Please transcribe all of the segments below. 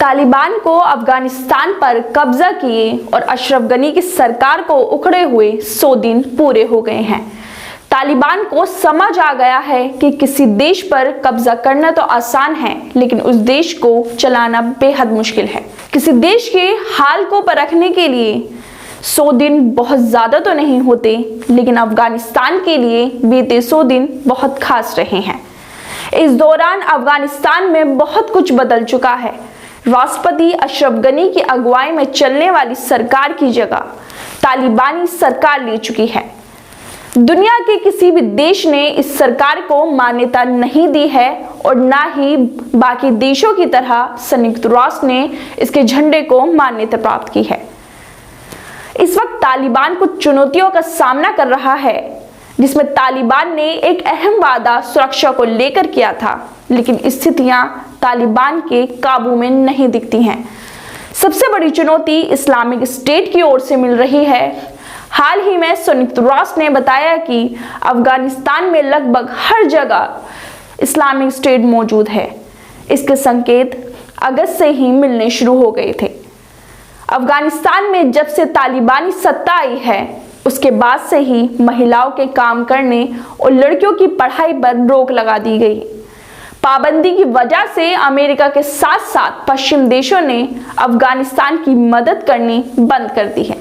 तालिबान को अफगानिस्तान पर कब्जा किए और अशरफ गनी की सरकार को उखड़े हुए 100 दिन पूरे हो गए हैं। तालिबान को समझ आ गया है कि किसी देश पर कब्जा करना तो आसान है, लेकिन उस देश को चलाना बेहद मुश्किल है। किसी देश के हाल को परखने के लिए 100 दिन बहुत ज़्यादा तो नहीं होते, लेकिन अफगानिस्तान के लिए बीते 100 दिन बहुत खास रहे हैं। इस दौरान अफगानिस्तान में बहुत कुछ बदल चुका है। राष्ट्रपति अशरफ गनी की अगुवाई में चलने वाली सरकार की जगह तालिबानी सरकार ले चुकी है। दुनिया के किसी भी देश ने इस सरकार को मान्यता नहीं दी है और ना ही बाकी देशों की तरह संयुक्त राष्ट्र ने इसके झंडे को मान्यता प्राप्त की है। इस वक्त तालिबान कुछ चुनौतियों का सामना कर रहा है, जिसमें तालिबान ने एक अहम वादा सुरक्षा को लेकर किया था, लेकिन स्थितियां तालिबान के काबू में नहीं दिखती हैं। सबसे बड़ी चुनौती इस्लामिक स्टेट की ओर से मिल रही है। हाल ही में संयुक्त राष्ट्र ने बताया कि अफगानिस्तान में लगभग हर जगह इस्लामिक स्टेट मौजूद है। इसके संकेत अगस्त से ही मिलने शुरू हो गए थे। अफगानिस्तान में जब से तालिबानी सत्ता आई है, उसके बाद से ही महिलाओं के काम करने और लड़कियों की पढ़ाई पर रोक लगा दी गई। पाबंदी की वजह से अमेरिका के साथ साथ पश्चिम देशों ने अफगानिस्तान की मदद करनी बंद कर दी है।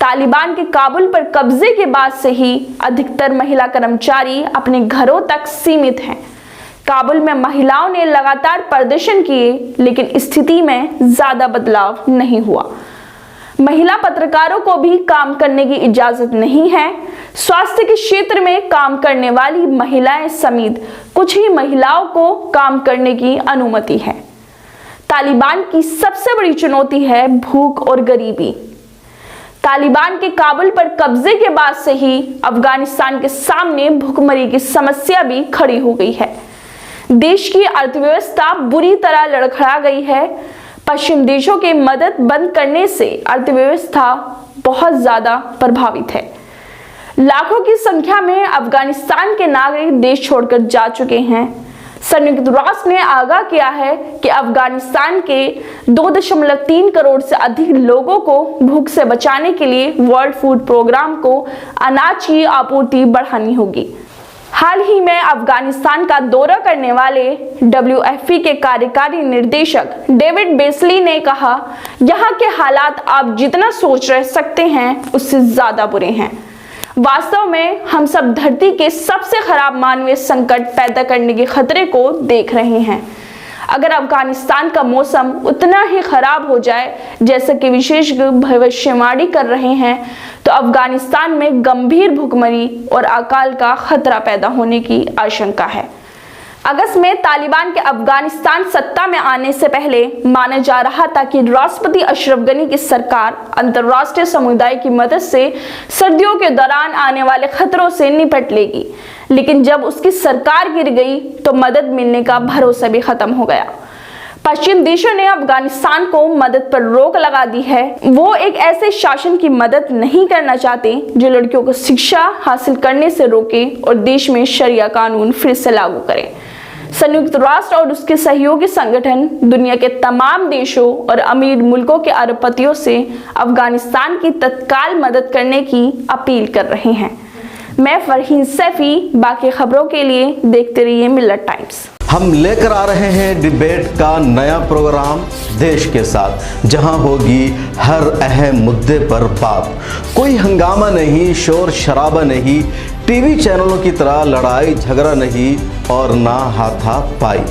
तालिबान के काबुल पर कब्जे के बाद से ही अधिकतर महिला कर्मचारी अपने घरों तक सीमित हैं। काबुल में महिलाओं ने लगातार प्रदर्शन किए, लेकिन स्थिति में ज्यादा बदलाव नहीं हुआ। महिला पत्रकारों को भी काम करने की इजाजत नहीं है। स्वास्थ्य के क्षेत्र में काम करने वाली महिलाएं समेत कुछ ही महिलाओं को काम करने की अनुमति है। तालिबान की सबसे बड़ी चुनौती है भूख और गरीबी। तालिबान के काबुल पर कब्जे के बाद से ही अफगानिस्तान के सामने भूखमरी की समस्या भी खड़ी हो गई है। देश की अर्थव्यवस्था बुरी तरह लड़खड़ा गई है। पश्चिम देशों के मदद बंद करने से अर्थव्यवस्था बहुत ज्यादा प्रभावित है। लाखों की संख्या में अफगानिस्तान के नागरिक देश छोड़कर जा चुके हैं। संयुक्त राष्ट्र ने आगाह किया है कि अफगानिस्तान के 2.3 करोड़ से अधिक लोगों को भूख से बचाने के लिए वर्ल्ड फूड प्रोग्राम को अनाज की आपूर्ति बढ़ानी होगी। हाल ही में अफगानिस्तान का दौरा करने वाले WFP के कार्यकारी निर्देशक डेविड बेस्ली ने कहा, यहाँ के हालात आप जितना सोच रह सकते हैं उससे ज्यादा बुरे हैं। वास्तव में हम सब धरती के सबसे खराब मानवीय संकट पैदा करने के खतरे को देख रहे हैं। अगर अफगानिस्तान का मौसम उतना ही खराब हो जाए जैसे कि विशेषज्ञ भविष्यवाणी कर रहे हैं, तो अफगानिस्तान में गंभीर भूखमरी और अकाल का खतरा पैदा होने की आशंका है। अगस्त में तालिबान के अफगानिस्तान सत्ता में आने से पहले माना जा रहा था कि राष्ट्रपति अशरफ गनी की सरकार अंतर्राष्ट्रीय समुदाय की मदद से सर्दियों के दौरान आने वाले खतरों से निपट लेगी, लेकिन जब उसकी सरकार गिर गई तो मदद मिलने का भरोसा भी खत्म हो गया। पश्चिम देशों ने अफगानिस्तान को मदद पर रोक लगा दी है। वो एक ऐसे शासन की मदद नहीं करना चाहते जो लड़कियों को शिक्षा हासिल करने से रोके और देश में शरिया कानून फिर से लागू करे। संयुक्त राष्ट्र और उसके सहयोगी संगठन दुनिया के तमाम देशों और अमीर मुल्कों के अरबपतियों से अफगानिस्तान की तत्काल मदद करने की अपील कर रहे हैं। मैं फरहीन सैफी, बाकी खबरों के लिए देखते रहिए मिलत टाइम्स। हम लेकर आ रहे हैं डिबेट का नया प्रोग्राम देश के साथ, जहां होगी हर अहम मुद्दे पर बात। कोई हंगामा नहीं, शोर शराबा नहीं, टीवी चैनलों की तरह लड़ाई झगड़ा नहीं और ना हाथापाई।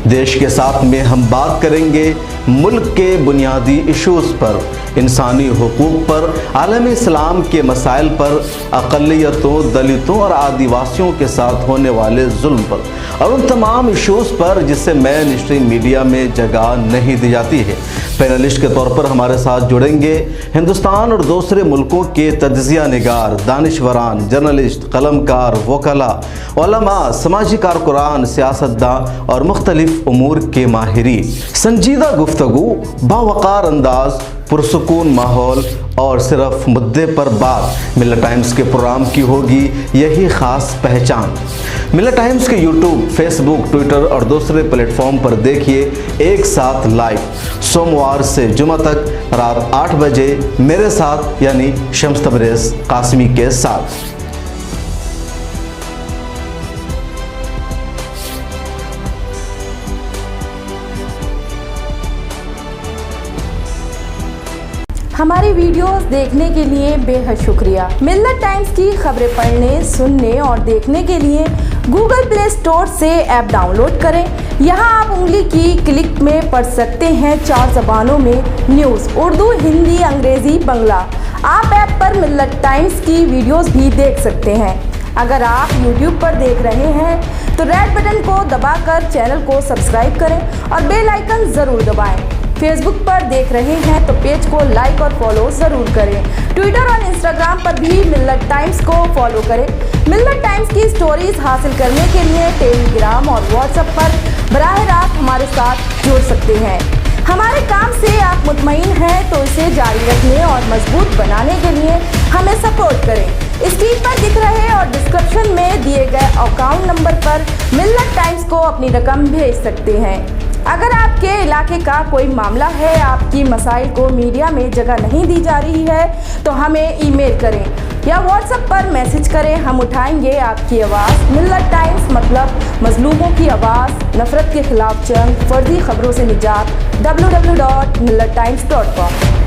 देश के साथ में हम बात करेंगे मुल्क के बुनियादी इश्यूज पर, इंसानी हुकूक पर, आलम इस्लाम के मसाइल पर, अक़लियतों, दलितों और आदिवासियों के साथ होने वाले जुल्म पर और उन तमाम इश्यूज़ पर जिससे मेन स्ट्रीम मीडिया में जगह नहीं दी जाती है। पैनलिस्ट के तौर पर हमारे साथ जुड़ेंगे हिंदुस्तान और दूसरे मुल्कों के तज्ज़िया निगार, दानिशवरान, जर्नलिस्ट, कलमकार, वकला, उलमा, समाजी कारकुरान, सियासतदान और मुख्तलिफ मुख्तलिफ उमूर के माहिरीन, संजीदा गुफ्तगू, बावकार अंदाज, पुरसुकून माहौल और सिर्फ मुद्दे पर बात। मिल्लत टाइम्स के प्रोग्राम की होगी यही ख़ास पहचान। मिल्लत टाइम्स के यूट्यूब, फेसबुक, ट्विटर और दूसरे प्लेटफॉर्म पर देखिए एक साथ लाइव, सोमवार से जुमा तक रात 8 बजे मेरे साथ यानी शम्स तबरेज़ कासमी के साथ। हमारी वीडियोस देखने के लिए बेहद शुक्रिया। मिल्लत टाइम्स की खबरें पढ़ने, सुनने और देखने के लिए गूगल प्ले स्टोर से ऐप डाउनलोड करें। यहां आप उंगली की क्लिक में पढ़ सकते हैं 4 ज़बानों में न्यूज़, उर्दू, हिंदी, अंग्रेज़ी, बंगला। आप ऐप पर मिल्लत टाइम्स की वीडियोस भी देख सकते हैं। अगर आप YouTube पर देख रहे हैं तो रेड बटन को दबाकर चैनल को सब्सक्राइब करें और बेल आइकन ज़रूर दबाएं। फेसबुक पर देख रहे हैं तो पेज को लाइक और फॉलो ज़रूर करें। ट्विटर और इंस्टाग्राम पर भी मिल्लत टाइम्स को फॉलो करें। मिल्लत टाइम्स की स्टोरीज हासिल करने के लिए टेलीग्राम और व्हाट्सएप पर बराह रास्त हमारे साथ जुड़ सकते हैं। हमारे काम से आप मुतमईन हैं तो इसे जारी रखने और मजबूत बनाने के लिए हमें सपोर्ट करें। स्क्रीन पर दिख रहे और डिस्क्रिप्शन में दिए गए अकाउंट नंबर पर मिल्लत टाइम्स को अपनी रकम भेज सकते हैं। अगर आपके इलाके का कोई मामला है, आपकी मसाइल को मीडिया में जगह नहीं दी जा रही है तो हमें ईमेल करें या व्हाट्सएप पर मैसेज करें, हम उठाएंगे आपकी आवाज़। मिल्लत टाइम्स मतलब मजलूमों की आवाज़, नफरत के खिलाफ जंग, फर्जी खबरों से निजात। www.millattimes.com